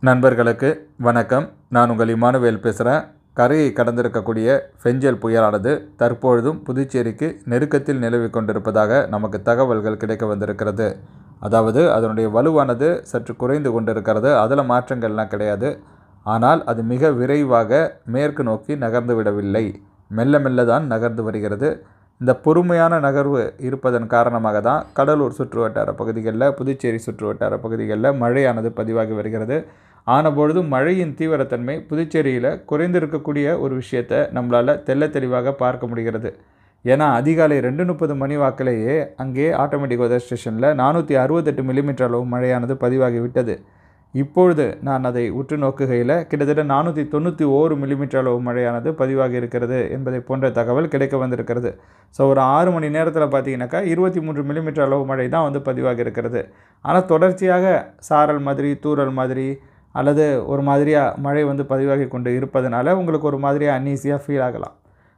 நண்பர்களுக்கு வணக்கம். நான் உங்கள் இமானுவேல் பேசுகிறேன். கரையை கடந்திருக்கக்கூடிய ஃபெஞ்சல் புயலானது தற்பொழுதும் புதுச்சேரிக்கு நெருக்கத்தில் நிலவி கொண்டிருப்பதாக நமக்கு தகவல்கள் கிடைக்க வந்திருக்கிறது. அதாவது அதனுடைய வலுவானது சற்று குறைந்து கொண்டிருக்கிறது. அதில் மாற்றங்கள்லாம் கிடையாது. ஆனால் அது மிக விரைவாக மேற்கு நோக்கி நகர்ந்து விடவில்லை. மெல்ல மெல்ல தான் நகர்ந்து வருகிறது. இந்த பொறுமையான நகர்வு இருப்பதன் காரணமாக தான் கடலூர் சுற்றுவட்டார பகுதிகளில், புதுச்சேரி சுற்றுவட்டார பகுதிகளில் மழையானது பதிவாகி வருகிறது. ஆனபொழுதும் மழையின் தீவிரத்தன்மை புதுச்சேரியில் குறைந்திருக்கக்கூடிய ஒரு விஷயத்தை நம்மளால் தெளிவாக பார்க்க முடிகிறது. ஏன்னா அதிகாலை 2:30 மணி வாக்கிலேயே அங்கே ஆட்டோமேட்டிக் வெதர் ஸ்டேஷனில் 468 மில்லிமீட்டர் அளவு மழையானது பதிவாகிவிட்டது. இப்பொழுது நான் அதை உற்று நோக்குகையில் கிட்டத்தட்ட 491 மில்லிமீட்டர் அளவு மழையானது பதிவாகி இருக்கிறது என்பதை போன்ற தகவல் கிடைக்க வந்திருக்கிறது. ஸோ ஒரு 6 மணி நேரத்தில் பார்த்தீங்கன்னாக்கா 23 மில்லிமீட்டர் அளவு மழை தான் பதிவாகி இருக்கிறது. ஆனால் தொடர்ச்சியாக சாரல் மாதிரி, தூறல் மாதிரி அல்லது ஒரு மாதிரியாக மழை பதிவாகி கொண்டு இருப்பதனால உங்களுக்கு ஒரு மாதிரியாக அன்ஈஸியாக ஃபீல் ஆகலாம்.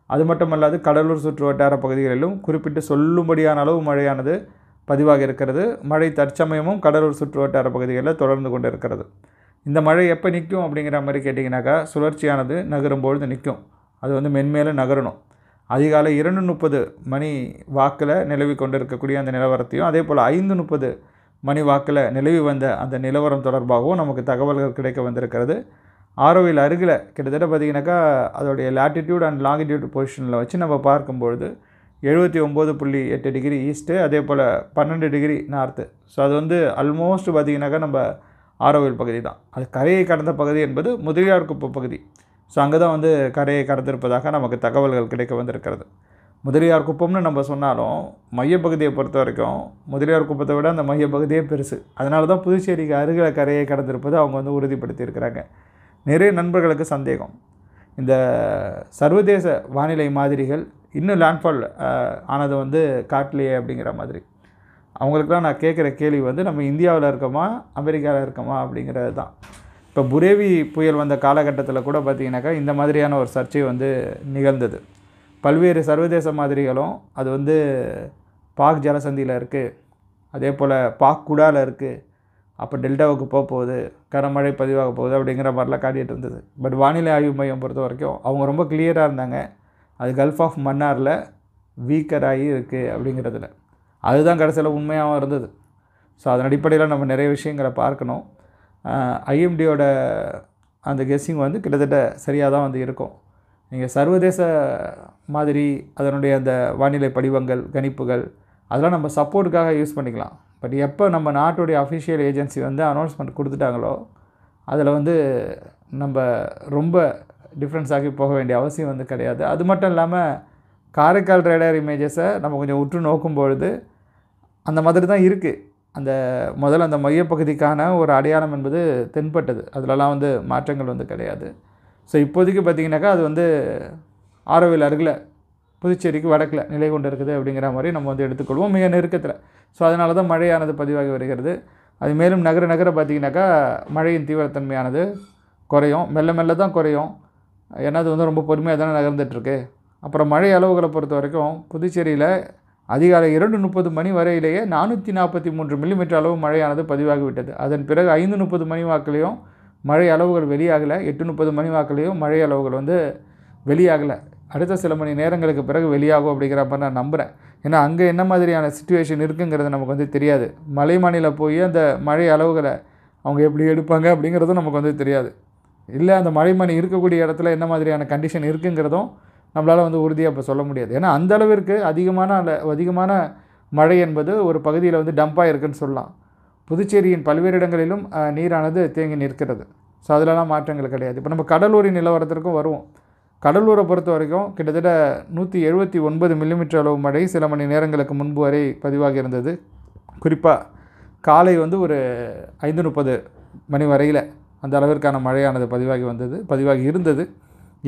அது மட்டுமல்லாது கடலூர் சுற்று வட்டார பகுதிகளிலும் குறிப்பிட்டு சொல்லும்படியான அளவு மழையானது பதிவாகி இருக்கிறது. மழை தற்சமயமும் கடலூர் சுற்று வட்டார பகுதிகளில் தொடர்ந்து கொண்டு இருக்கிறது. இந்த மழை எப்போ நிற்கும் அப்படிங்கிற மாதிரி கேட்டிங்கனாக்கா, சுழற்சியானது நகரும்பொழுது நிற்கும். அது மென்மேலும் நகரணும். அதிகாலை 2:30 மணி வாக்கில் நிலவி கொண்டு இருக்கக்கூடிய அந்த நிலவரத்தையும், அதே போல் 5:30 மணி வாக்கில் நிலவி வந்த அந்த நிலவரம் தொடர்பாகவும் நமக்கு தகவல்கள் கிடைக்க வந்திருக்கிறது. ஆரோவில் அருகில் கிட்டத்தட்ட பார்த்திங்கனாக்கா அதோடைய லேட்டிடியூட் அண்ட் லாங்கிடியூட் பொசிஷனில் வச்சு நம்ம பார்க்கும்பொழுது 79.8 டிகிரி ஈஸ்ட்டு, அதே போல் 12 டிகிரி நார்த்து. ஸோ அது ஆல்மோஸ்ட் பார்த்திங்கனாக்கா நம்ம ஆரோவில் பகுதி தான். அது கரையை கடந்த பகுதி என்பது முதலியார் குப்பம் பகுதி. ஸோ அங்கே தான் கரையை கடந்திருப்பதாக நமக்கு தகவல்கள் கிடைக்க வந்திருக்கிறது. முதலியார் குப்பம்னு நம்ம சொன்னாலும் மையப்பகுதியை பொறுத்த வரைக்கும் முதலியார் குப்பத்தை விட அந்த மையப்பகுதியே பெருசு. அதனால தான் புதுச்சேரிக்கு அருகில் கரையை கடந்திருப்பது அவங்க உறுதிப்படுத்தியிருக்கிறாங்க. நிறைய நண்பர்களுக்கு சந்தேகம், இந்த சர்வதேச வானிலை மாதிரிகள் இன்னும் லேண்ட்ஃபால் ஆனது காட்டலையே அப்படிங்கிற மாதிரி. அவங்களுக்குலாம் நான் கேட்குற கேள்வி நம்ம இந்தியாவில் இருக்கோமா அமெரிக்காவில் இருக்கோமா அப்படிங்கிறது தான். இப்போ புரேவி புயல் வந்த காலகட்டத்தில் கூட பார்த்திங்கனாக்கா இந்த மாதிரியான ஒரு சர்ச்சை நிகழ்ந்தது. பல்வேறு சர்வதேச மாதிரிகளும் அது பாக் ஜலசந்தியில் இருக்குது, அதே போல் பாக் குடாவில் இருக்குது, அப்போ டெல்டாவுக்கு போகுது, கனமழை பதிவாக போகுது அப்படிங்கிற மாதிரிலாம் காட்டிகிட்டு இருந்தது. பட் வானிலை ஆய்வு மையம் பொறுத்த வரைக்கும் அவங்க ரொம்ப கிளியராக இருந்தாங்க. அது கல்ஃப் ஆஃப் மன்னாரில் வீக்கராகி இருக்குது அப்படிங்கிறதுல. அதுதான் கடைசியில் உண்மையாகவும் இருந்தது. ஸோ அதன் அடிப்படையில் நம்ம நிறைய விஷயங்களை பார்க்கணும். ஐஎம்டியோட அந்த கெஸ்ஸிங் கிட்டத்தட்ட சரியாக தான் இருக்கும். நீங்கள் சர்வதேச மாதிரி அதனுடைய அந்த வானிலை படிவங்கள், கணிப்புகள் அதெல்லாம் நம்ம சப்போர்ட்டுக்காக யூஸ் பண்ணிக்கலாம். பட் எப்போ நம்ம நாட்டுடைய அஃபிஷியல் ஏஜென்சி அனௌன்ஸ்மெண்ட் கொடுத்துட்டாங்களோ அதில் நம்ம ரொம்ப டிஃப்ரென்ஸ் ஆகி போக வேண்டிய அவசியம் கிடையாது. அது மட்டும் இல்லாமல் காரைக்கால் ரேடார் இமேஜஸை நம்ம கொஞ்சம் உற்று நோக்கும்பொழுது அந்த மாதிரி தான் இருக்குது. முதல்ல அந்த மையப்பகுதிக்கான ஒரு அடையாளம் என்பது தென்பட்டது. அதிலலாம் மாற்றங்கள் கிடையாது. ஸோ இப்போதைக்கு பார்த்திங்கனாக்கா அது ஆரோவில் அருகில் புதுச்சேரிக்கு வடக்கில் நிலை கொண்டு இருக்குது அப்படிங்கிற மாதிரி நம்ம எடுத்துக்கொள்வோம், மிக நெருக்கத்தில். ஸோ அதனால தான் மழையானது பதிவாகி வருகிறது. அது மேலும் நகர பார்த்திங்கனாக்கா மழையின் தீவிரத்தன்மையானது குறையும், மெல்ல மெல்ல தான் குறையும். ஏன்னா அது ரொம்ப பொறுமையாக தானே நகர்ந்துட்டுருக்கு. அப்புறம் மழை அளவுகளை பொறுத்த வரைக்கும் புதுச்சேரியில் அதிகாலை 2:30 மணி வரையிலேயே 443 மில்லிமீட்டர் அளவு மழையானது பதிவாகிவிட்டது. அதன் பிறகு 5:30 மணி வாக்கிலையும் மழை அளவுகள் வெளியாகலை, 8:30 மணி வாக்கிலையும் மழை அளவுகள் வெளியாகலை. அடுத்த சில மணி நேரங்களுக்கு பிறகு வெளியாகும் அப்படிங்கிறப்ப நான் நம்புகிறேன். ஏன்னா அங்கே என்ன மாதிரியான சிச்சுவேஷன் இருக்குங்கிறது நமக்கு தெரியாது. மலை மாநில போய் அந்த மழை அளவுகளை அவங்க எப்படி எடுப்பாங்க அப்படிங்கிறதும் நமக்கு தெரியாது. இல்லை அந்த மழைமணி இருக்கக்கூடிய இடத்துல என்ன மாதிரியான கண்டிஷன் இருக்குங்கிறதும் நம்மளால் உறுதியாக இப்போ சொல்ல முடியாது. ஏன்னா அந்த அளவிற்கு அதிகமான மழை என்பது ஒரு பகுதியில் டம்பாக இருக்குதுன்னு சொல்லலாம். புதுச்சேரியின் பல்வேறு இடங்களிலும் நீரானது தேங்கி நிற்கிறது. ஸோ அதிலலாம் மாற்றங்கள் கிடையாது. இப்போ நம்ம கடலூரின் நிலவரத்திற்கும் வருவோம். கடலூரை பொறுத்த வரைக்கும் கிட்டத்தட்ட 179 மில்லிமீட்டர் அளவு மழை சில மணி நேரங்களுக்கு முன்பு வரை பதிவாகி இருந்தது. குறிப்பாக காலை ஒரு 5:30 மணி வரையில் அந்த அளவிற்கான மழையானது பதிவாகி இருந்தது.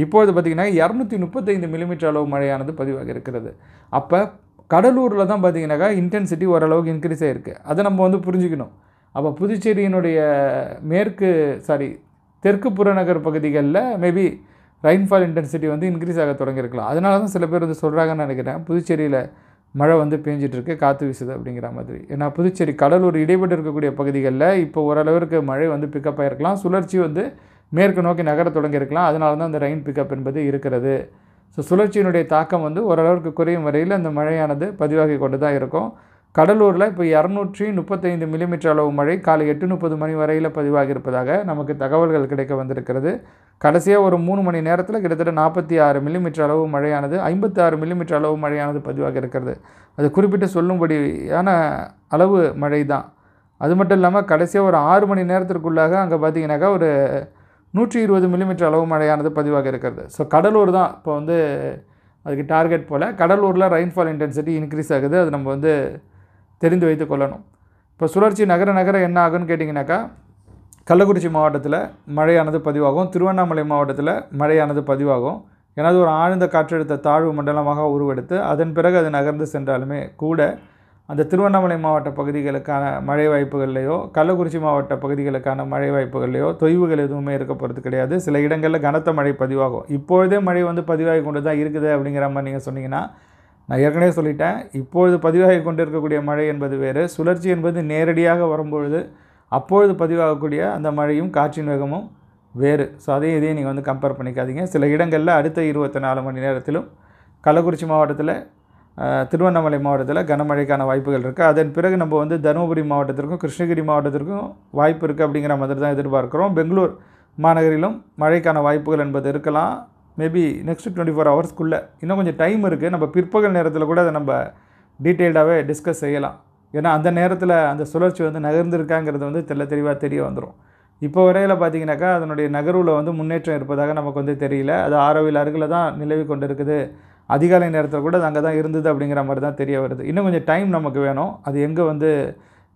இப்பொழுது பார்த்திங்கன்னா 235 மில்லிமீட்டர் அளவு மழையானது பதிவாகி இருக்கிறது. அப்போ கடலூரில் தான் பார்த்திங்கனாக்கா இன்டென்சிட்டி ஓரளவுக்கு இன்க்ரீஸ் ஆகிருக்கு. அதை நம்ம புரிஞ்சுக்கணும். அப்போ புதுச்சேரியினுடைய தெற்கு புறநகர் பகுதிகளில் மேபி ரெயின்ஃபால் இன்டென்சிட்டி இன்க்ரீஸ் ஆக தொடங்கியிருக்கலாம். அதனால தான் சில பேர் சொல்கிறாங்கன்னு நினைக்கிறேன், புதுச்சேரியில் மழை வந்து பேஞ்சிட்ருக்கு, காற்று வீசுது அப்படிங்கிற மாதிரி. ஏன்னா புதுச்சேரி, கடலூர் இடைப்பட்டு இருக்கக்கூடிய பகுதிகளில் இப்போ ஓரளவிற்கு மழை வந்து பிக்கப் ஆகிருக்கலாம். சுழற்சி வந்து மேற்கு நோக்கி நகர தொடங்கியிருக்கலாம். அதனால தான் அந்த ரெயின் பிக்கப் என்பது இருக்கிறது. ஸோ சுழற்சியினுடைய தாக்கம் வந்து ஓரளவுக்கு குறையும் வரையில் அந்த மழையானது பதிவாகி கொண்டு தான் இருக்கும். கடலூரில் இப்போ 235 மில்லிமீட்டர் அளவு மழை காலை 8:30 மணி வரையில் பதிவாகி இருப்பதாக நமக்கு தகவல்கள் கிடைக்க வந்திருக்கிறது. கடைசியாக ஒரு 3 மணி நேரத்தில் கிட்டத்தட்ட 46 மில்லிமீட்டர் அளவு மழையானது 56 மில்லிமீட்டர் அளவு மழையானது பதிவாகி இருக்கிறது. அது குறிப்பிட்டு சொல்லும்படியான அளவு மழை தான். அது மட்டும் இல்லாமல் கடைசியாக ஒரு 6 மணி நேரத்திற்குள்ளாக அங்கே பார்த்தீங்கன்னாக்கா ஒரு 120 மில்லிமீட்டர் அளவு மழையானது பதிவாக இருக்கிறது. ஸோ கடலூர் தான் இப்போ வந்து அதுக்கு டார்கெட் போல். கடலூரில் ரெயின்ஃபால் இன்டென்சிட்டி இன்க்ரீஸ் ஆகுது. அது நம்ம வந்து தெரிந்து வைத்து கொள்ளணும். இப்போ சுழற்சி நகர என்ன ஆகுன்னு கேட்டிங்கனாக்கா, கள்ளக்குறிச்சி மாவட்டத்தில் மழையானது பதிவாகும், திருவண்ணாமலை மாவட்டத்தில் மழையானது பதிவாகும். ஏன்னா அது ஒரு ஆழ்ந்த காற்றழுத்த தாழ்வு மண்டலமாக உருவெடுத்து அதன் பிறகு அது நகர்ந்து சென்றாலுமே கூட அந்த திருவண்ணாமலை மாவட்ட பகுதிகளுக்கான மழை வாய்ப்புகள்லையோ கள்ளக்குறிச்சி மாவட்ட பகுதிகளுக்கான மழை வாய்ப்புகள்லையோ தொய்வுகள் எதுவுமே இருக்க போகிறது கிடையாது. சில இடங்களில் கனத்த மழை பதிவாகும். இப்பொழுதே மழை வந்து பதிவாகி கொண்டு தான் இருக்குது அப்படிங்கிற மாதிரி நீங்கள் சொன்னீங்கன்னா, நான் ஏற்கனவே சொல்லிட்டேன், இப்பொழுது பதிவாகி கொண்டு இருக்கக்கூடிய மழை என்பது வேறு. சுழற்சி என்பது நேரடியாக வரும்பொழுது அப்பொழுது பதிவாகக்கூடிய அந்த மழையும் காற்றின் வேகமும் வேறு. ஸோ அதையும் இதையும் நீங்கள் வந்து கம்பேர் பண்ணிக்காதீங்க. சில இடங்களில் அடுத்த 24 மணி நேரத்திலும் கள்ளக்குறிச்சி மாவட்டத்தில், திருவண்ணாமலை மாவட்டத்தில் கனமழைக்கான வாய்ப்புகள் இருக்குது. அதன் பிறகு நம்ம வந்து தருமபுரி மாவட்டத்திற்கும் கிருஷ்ணகிரி மாவட்டத்திற்கும் வாய்ப்பு இருக்குது அப்படிங்கிற மாதிரி தான் எதிர்பார்க்குறோம். பெங்களூர் மாநகரிலும் மழைக்கான வாய்ப்புகள் என்பது இருக்கலாம். Maybe next 24 ஹவர்ஸ்க்குள்ளே. இன்னும் கொஞ்சம் டைம் இருக்குது. நம்ம பிற்பகல் நேரத்தில் கூட அதை நம்ம டீட்டெயில்டாகவே டிஸ்கஸ் செய்யலாம். ஏன்னா அந்த நேரத்தில் அந்த சுழற்சி வந்து நகர்ந்துருக்காங்கிறது வந்து தெளிவாக தெரிய வந்துடும். இப்போ வரையில் பார்த்திங்கனாக்கா அதனுடைய நகர்வில் வந்து முன்னேற்றம் இருப்பதாக நமக்கு வந்து தெரியல. அது ஆரோவில் அருகில் தான் நிலவி கொண்டு இருக்குது. அதிகாலை நேரத்தில் கூட அது அங்கே தான் இருந்தது அப்படிங்கிற மாதிரி தான் தெரிய வருது. இன்னும் கொஞ்சம் டைம் நமக்கு வேணும், அது எங்கே வந்து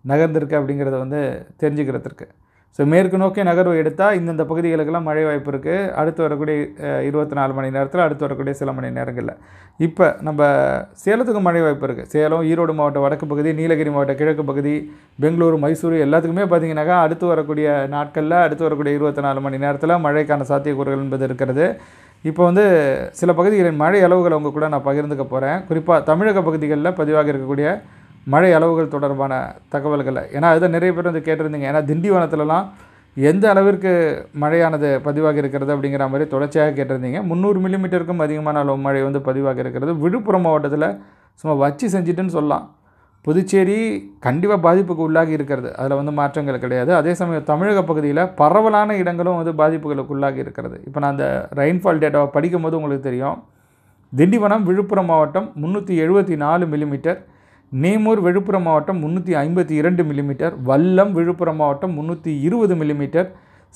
நகர்ந்திருக்கு அப்படிங்கிறத வந்து தெரிஞ்சுக்கிறதுக்கு. ஸோ மேற்கு நோக்கி நகர்வு எடுத்தால் இந்தந்த பகுதிகளுக்கெல்லாம் மழை வாய்ப்பு இருக்குது. அடுத்து வரக்கூடிய 24 மணி நேரத்தில், அடுத்து வரக்கூடிய சில மணி நேரங்களில். இப்போ நம்ம சேலத்துக்கு மழை வாய்ப்பு இருக்குது. சேலம், ஈரோடு மாவட்ட வடக்கு பகுதி, நீலகிரி மாவட்ட கிழக்கு பகுதி, பெங்களூரு, மைசூரு எல்லாத்துக்குமே பார்த்திங்கனாக்கா அடுத்து வரக்கூடிய நாட்களில், அடுத்து வரக்கூடிய 24 மணி நேரத்தில் மழைக்கான சாத்தியக்கூறுகள் என்பது இருக்கிறது. இப்போ வந்து சில பகுதிகளின் மழை அளவுகளை அவங்க கூட நான் பகிர்ந்துக்க போகிறேன். குறிப்பாக தமிழக பகுதிகளில் பதிவாக இருக்கக்கூடிய மழை அளவுகள் தொடர்பான தகவல்களை. ஏன்னா அதுதான் நிறைய பேர் வந்து கேட்டிருந்தீங்க. ஏன்னா திண்டிவனத்துலலாம் எந்த அளவிற்கு மழையானது பதிவாக இருக்கிறது அப்படிங்கிற மாதிரி தொடர்ச்சியாக கேட்டிருந்தீங்க. 300 மில்லிமீட்டருக்கும் அதிகமான அளவு மழை வந்து பதிவாக இருக்கிறது. விழுப்புரம் மாவட்டத்தில் சும்மா வச்சு செஞ்சுட்டுன்னு சொல்லலாம். புதுச்சேரி கண்டிப்பாக பாதிப்புக்கு உள்ளாகி இருக்கிறது, அதில் வந்து மாற்றங்கள் கிடையாது. அதே சமயம் தமிழக பகுதியில் பரவலான இடங்களும் வந்து பாதிப்புகளுக்கு உள்ளாகி இருக்கிறது. இப்போ நான் அந்த ரெயின்ஃபால் டேட்டாவை படிக்கும் போது உங்களுக்கு தெரியும். திண்டிவனம் விழுப்புரம் மாவட்டம் 374 மில்லிமீட்டர், நேமூர் விழுப்புரம் மாவட்டம் 352 மில்லிமீட்டர், வல்லம் விழுப்புரம் மாவட்டம் 320 மில்லிமீட்டர்,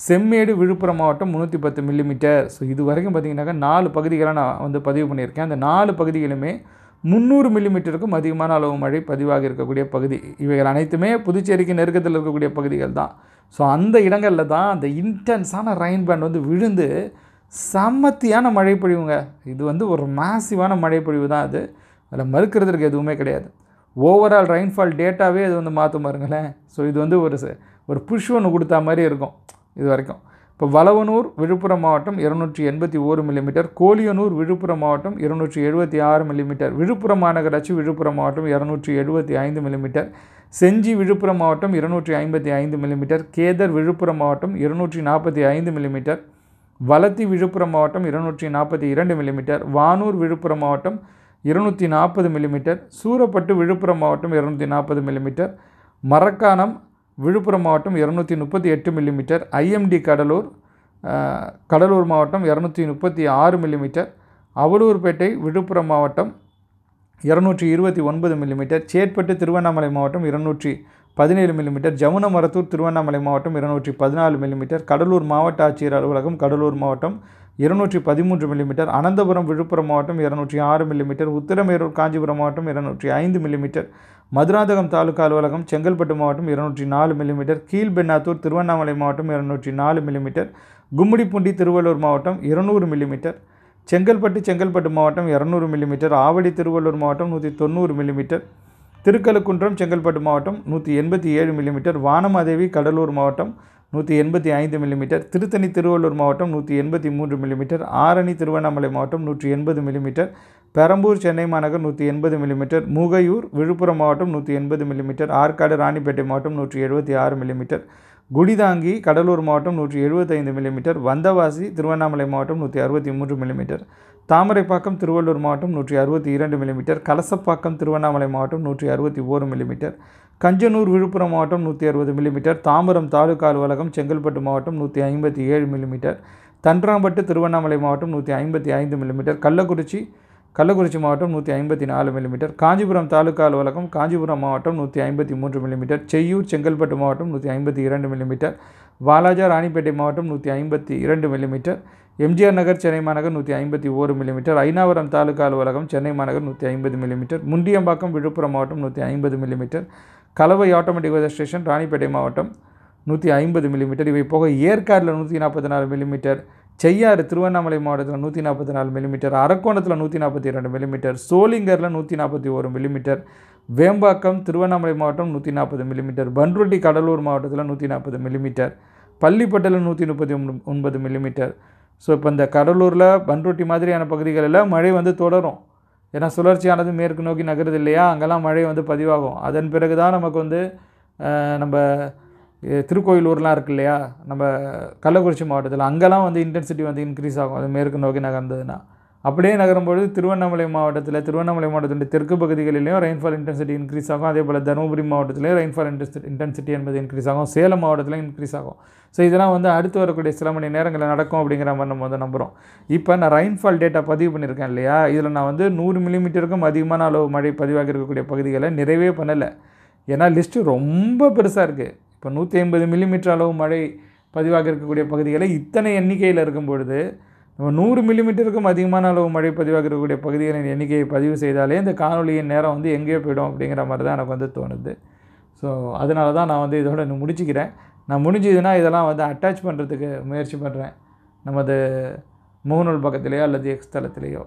செம்மேடு விழுப்புரம் மாவட்டம் 310 மில்லிமீட்டர். ஸோ இது வரைக்கும் பார்த்திங்கனாக்கா 4 பகுதிகளை நான் வந்து பதிவு பண்ணியிருக்கேன். அந்த 4 பகுதிகளுமே 300 மில்லிமீட்டருக்கும் அதிகமான அளவு மழை பதிவாக இருக்கக்கூடிய பகுதி. இவைகள் அனைத்துமே புதுச்சேரிக்கு நெருக்கத்தில் இருக்கக்கூடிய பகுதிகள் தான். ஸோ அந்த இடங்களில் தான் அந்த இன்டென்ஸான ரெயின் பேண்ட் வந்து விழுந்து சமத்தியான மழை பொழிவுங்க. இது வந்து ஒரு மேசிவான மழை பொழிவு தான். அது அதில் மறுக்கிறதுக்கு எதுவுமே கிடையாது. ஓவரால் ரெயின்ஃபால் டேட்டாவே அது வந்து மாற்றும் பாருங்களேன். ஸோ இது வந்து ஒரு புஷ் ஒன்று கொடுத்தா மாதிரி இருக்கும் இது வரைக்கும். இப்போ வளவனூர் விழுப்புரம் மாவட்டம் 281 மில்லிமீட்டர், கோலியனூர் விழுப்புரம் மாவட்டம் 276 மில்லிமீட்டர், விழுப்புரம் மாநகராட்சி விழுப்புரம் மாவட்டம் 275 மில்லிமீட்டர், செஞ்சி விழுப்புரம் மாவட்டம் 255 மில்லிமீட்டர், கேதர் விழுப்புரம் மாவட்டம் 245 மில்லிமீட்டர், வலத்தி விழுப்புரம் மாவட்டம் 242 மில்லிமீட்டர், வானூர் விழுப்புரம் மாவட்டம் 240 மில்லிமீட்டர், சூரப்பட்டு விழுப்புரம் மாவட்டம் 240 மில்லிமீட்டர், மரக்காணம் விழுப்புரம் மாவட்டம் 238 மில்லிமீட்டர், ஐஎம்டி கடலூர் மாவட்டம் 236 மில்லிமீட்டர், அவலூர்பேட்டை விழுப்புரம் மாவட்டம் 229 மில்லிமீட்டர், சேட்பட்டு திருவண்ணாமலை மாவட்டம் 217 மில்லிமீட்டர், ஜமுனமரத்தூர் திருவண்ணாமலை மாவட்டம் 214 மில்லிமீட்டர், கடலூர் மாவட்ட ஆட்சியர் அலுவலகம் கடலூர் மாவட்டம் 213 மில்லிமீட்டர், அனந்தபுரம் விழுப்புரம் மாவட்டம் 206 மில்லிமீட்டர், உத்திரமேரூர் காஞ்சிபுரம் மாவட்டம் 205 மில்லிமீட்டர், மதுராந்தகம் தாலுகா அலுவலகம் செங்கல்பட்டு மாவட்டம் 204 மில்லிமீட்டர், கீழ்பெண்ணாத்தூர் திருவண்ணாமலை மாவட்டம் 204 மில்லிமீட்டர், கும்மிடிப்பூண்டி திருவள்ளூர் மாவட்டம் 200 மில்லிமீட்டர், செங்கல்பட்டு மாவட்டம் 200 மில்லிமீட்டர், ஆவடி திருவள்ளூர் மாவட்டம் 190 மில்லிமீட்டர், திருக்கழுக்குன்றம் செங்கல்பட்டு மாவட்டம் 187 மில்லிமீட்டர், வானமாதேவி கடலூர் மாவட்டம் 185 மில்லிமீட்டர், திருத்தணி திருவள்ளூர் மாவட்டம் 183 மில்லிமீட்டர், ஆரணி திருவண்ணாமலை மாவட்டம் 180 மில்லிமீட்டர், பெரம்பூர் சென்னை மாநகர் 180 மில்லிமீட்டர், மூகையூர் விழுப்புரம் மாவட்டம் 180 மில்லிமீட்டர், ஆற்காடு ராணிப்பேட்டை மாவட்டம் 176 மில்லிமீட்டர், குடிதாங்கி கடலூர் மாவட்டம் 175 மில்லிமீட்டர், வந்தவாசி திருவண்ணாமலை மாவட்டம் 163 மில்லிமீட்டர், தாமரைப்பாக்கம் திருவள்ளூர் மாவட்டம் 162 மில்லிமீட்டர், கலசப்பாக்கம் திருவண்ணாமலை மாவட்டம் 161 மில்லிமீட்டர், கஞ்சனூர் விழுப்புரம் மாவட்டம் 160 மில்லிமீட்டர், தாம்பரம் தாலுகா அலுவலகம் செங்கல்பட்டு மாவட்டம் 157 மில்லிமீட்டர், தன்றாம்பட்டு திருவண்ணாமலை மாவட்டம் 155 மில்லிமீட்டர், கள்ளக்குறிச்சி மாவட்டம் 154 மில்லிமீட்டர், காஞ்சிபுரம் தாலுகா அலுவலகம் காஞ்சிபுரம் மாவட்டம் 153 மில்லிமீட்டர், செய்யூர் செங்கல்பட்டு மாவட்டம் 152 மில்லிமீட்டர், வாலாஜா ராணிப்பேட்டை மாவட்டம் 152 மில்லிமீட்டர், எம்ஜிஆர் நகர் சென்னை மாநகர் 151 மில்லிமீட்டர், ஐனாவரம் தாலுகா அலுவலகம் சென்னை மாநகர் 150 மில்லிமீட்டர், முண்டியம்பாக்கம் விழுப்புரம் மாவட்டம் 150 மில்லிமீட்டர், கலவை ஆட்டோமேட்டிக் வெதர் ஸ்டேஷன் ராணிப்பேட்டை மாவட்டம் 150 மில்லிமீட்டர். இவை போக ஏற்காடில் 144 மில்லிமீட்டர், செய்யாறு திருவண்ணாமலை மாவட்டத்தில் 144 மில்லிமீட்டர், அரக்கோணத்தில் 142 மில்லிமீட்டர், சோளிங்கரில் 141 மில்லிமீட்டர், வேம்பாக்கம் திருவண்ணாமலை மாவட்டம் 140 மில்லிமீட்டர், பன்ருட்டி கடலூர் மாவட்டத்தில் 140 மில்லிமீட்டர், பள்ளிப்பட்டில் 139 மில்லிமீட்டர். ஸோ இப்போ இந்த கடலூரில் பன்ருட்டி மாதிரியான பகுதிகளில் மழை தொடரும். ஏன்னா சுழற்சியானது மேற்கு நோக்கி நகருது இல்லையா, அங்கெல்லாம் மழை பதிவாகும். அதன் பிறகு தான் நமக்கு நம்ம திருக்கோயிலூர்லாம் இருக்கு இல்லையா, நம்ம கள்ளக்குறிச்சி மாவட்டத்தில் அங்கெல்லாம் இன்டென்சிட்டி இன்க்ரீஸ் ஆகும். அது மேற்கு நோக்கி நகர்ந்ததுன்னா அப்படியே நகரும்பொழுது திருவண்ணாமலை மாவட்டத்தின் தெற்கு பகுதிகளிலையும் ரெயின்ஃபால் இன்டென்சிட்டி இன்க்ரீஸ் ஆகும். அதே போல் தருமபுரி மாவட்டத்திலையும் ரெயின்ஃபால் இன்டென்சிட்டி என்பது இன்க்ரீஸ் ஆகும். சேலம் மாவட்டத்திலையும் இன்க்ரீஸ் ஆகும். ஸோ இதெல்லாம் அடுத்து வரக்கூடிய சில மணி நேரங்களில் நடக்கும் அப்படிங்கிற மாதிரி நம்ம நம்புகிறோம். இப்போ நான் ரெயின்ஃபால் டேட்டா பதிவு பண்ணியிருக்கேன் இல்லையா, இதில் நான் 100 மில்லிமீட்டருக்கும் அதிகமான அளவு மழை பதிவாகி இருக்கக்கூடிய பகுதிகளை நிறைவே பண்ணலை. ஏன்னா லிஸ்ட்டு ரொம்ப பெருசாக இருக்குது. இப்போ 150 மில்லிமீட்டர் அளவு மழை பதிவாக இருக்கக்கூடிய பகுதிகளை இத்தனை எண்ணிக்கையில் இருக்கும் பொழுது நம்ம 100 மில்லிமீட்டருக்கும் அதிகமான அளவு மழை பதிவாக இருக்கக்கூடிய பகுதிகளின் எண்ணிக்கையை பதிவு செய்தாலே இந்த காணொலியின் நேரம் எங்கேயோ போயிடும் அப்படிங்கிற மாதிரி தான் எனக்கு தோணுது. ஸோ அதனால தான் நான் இதோட முடிச்சுக்கிறேன். நான் முடிஞ்சதுன்னா இதெல்லாம் அட்டாச் பண்ணுறதுக்கு முயற்சி பண்ணுறேன் நமது முகநூல் பக்கத்திலேயோ அல்லது எக்ஸ் தளத்திலேயோ.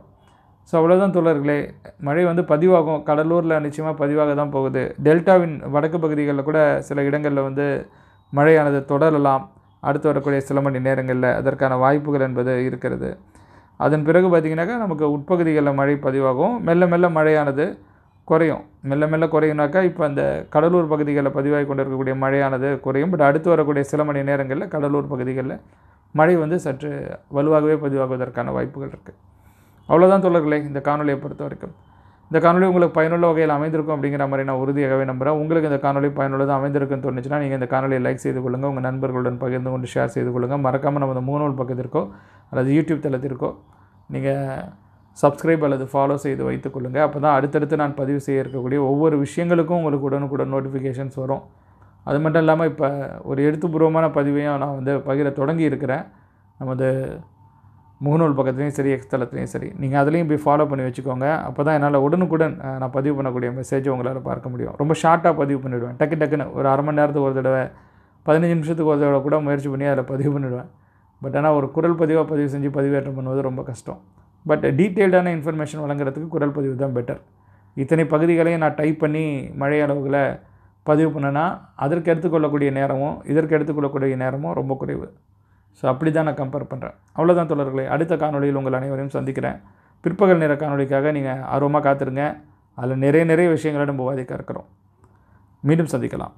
ஸோ அவ்வளோதான் தோழர்களே, மழை பதிவாகும். கடலூரில் நிச்சயமாக பதிவாக தான் போகுது. டெல்டாவின் வடக்கு பகுதிகளில் கூட சில இடங்களில் மழையானது தொடரலாம். அடுத்து வரக்கூடிய சில மணி நேரங்களில் அதற்கான வாய்ப்புகள் என்பது இருக்கிறது. அதன் பிறகு பார்த்திங்கனாக்கா நமக்கு உட்பகுதிகளில் மழை பதிவாகும். மெல்ல மெல்ல மழையானது குறையும். மெல்ல மெல்ல குறையும்னாக்கா இப்போ அந்த கடலூர் பகுதிகளில் பதிவாகி கொண்டு இருக்கக்கூடிய மழையானது குறையும். பட் அடுத்து வரக்கூடிய சில மணி நேரங்களில் கடலூர் பகுதிகளில் மழை சற்று வலுவாகவே பதிவாகுவதற்கான வாய்ப்புகள் இருக்குது. அவ்வளோதான் தோழர்களே இந்த காணொலியை பொறுத்த வரைக்கும். இந்த காணொலி உங்களுக்கு பயனுள்ள வகையில் அமைந்திருக்கும் அப்படிங்கிற மாதிரி நான் உறுதியாகவே நம்புகிறேன். உங்களுக்கு இந்த காணொலி பயனுள்ளதாக அமைந்திருக்குன்னு தோணுச்சுன்னா நீங்கள் இந்த காணொலியை லைக் செய்து கொள்ளுங்கள், உங்கள் நண்பர்களுடன் பகிர்ந்து கொண்டு ஷேர் செய்து கொள்ளுங்கள். மறக்காமல் நம்ம முகநூல் பக்கத்திற்கோ அல்லது யூடியூப் தளத்திற்கோ நீங்கள் சப்ஸ்கிரைப் அல்லது ஃபாலோ செய்து வைத்துக் கொள்ளுங்கள். அப்போ தான் அடுத்தடுத்து நான் பதிவு செய்ய இருக்கக்கூடிய ஒவ்வொரு விஷயங்களுக்கும் உங்களுக்கு உடனுக்குடன் நோட்டிஃபிகேஷன்ஸ் வரும். அது மட்டும் இல்லாமல் இப்போ ஒரு எழுத்துப்பூர்வமான பதிவையும் நான் பகிர தொடங்கி இருக்கிறேன். நமது முகநூல் பக்கத்துலேயும் சரி, எக்ஸ் தளத்துலேயும் சரி, நீங்கள் அதுலேயும் போய் ஃபாலோ பண்ணி வச்சுக்கோங்க. அப்போ தான் என்னால் உடனுக்குடன் நான் பதிவு பண்ணக்கூடிய மெசேஜை உங்களால் பார்க்க முடியும். ரொம்ப ஷார்ட்டாக பதிவு பண்ணிவிடுவேன். டக்குன்னு ஒரு அரை மணி நேரத்துக்கு ஒரு தடவை, 15 நிமிஷத்துக்கு ஒரு தடவை கூட முயற்சி பண்ணி அதில் பதிவு பண்ணிவிடுவேன். பட் ஆனால் ஒரு குரல் பதிவாக பதிவு செஞ்சு பதிவேற்றம் பண்ணுவது ரொம்ப கஷ்டம். பட் டீட்டெயில்டான இன்ஃபர்மேஷன் வழங்குறதுக்கு குரல் பதிவு தான் பெட்டர். இத்தனை பகுதிகளையும் நான் டைப் பண்ணி மழை அளவுகளை பதிவு பண்ணேன்னா அதற்கு எடுத்துக்கொள்ளக்கூடிய நேரமும் இதற்கு எடுத்துக்கொள்ளக்கூடிய நேரமும் ரொம்ப குறைவு. ஸோ அப்படி தான் நான் கம்பேர் பண்ணுறேன். அவ்வளோதான் தோழர்களே, அடுத்த காணொலியில் உங்கள் அனைவரையும் சந்திக்கிறேன். பிற்பகல் நேர காணொலிக்காக நீங்கள் ஆர்வமாக காத்திருங்க. அதில் நிறைய விஷயங்களை நம்ம விவாதிக்க இருக்கிறோம். மீண்டும் சந்திக்கலாம்.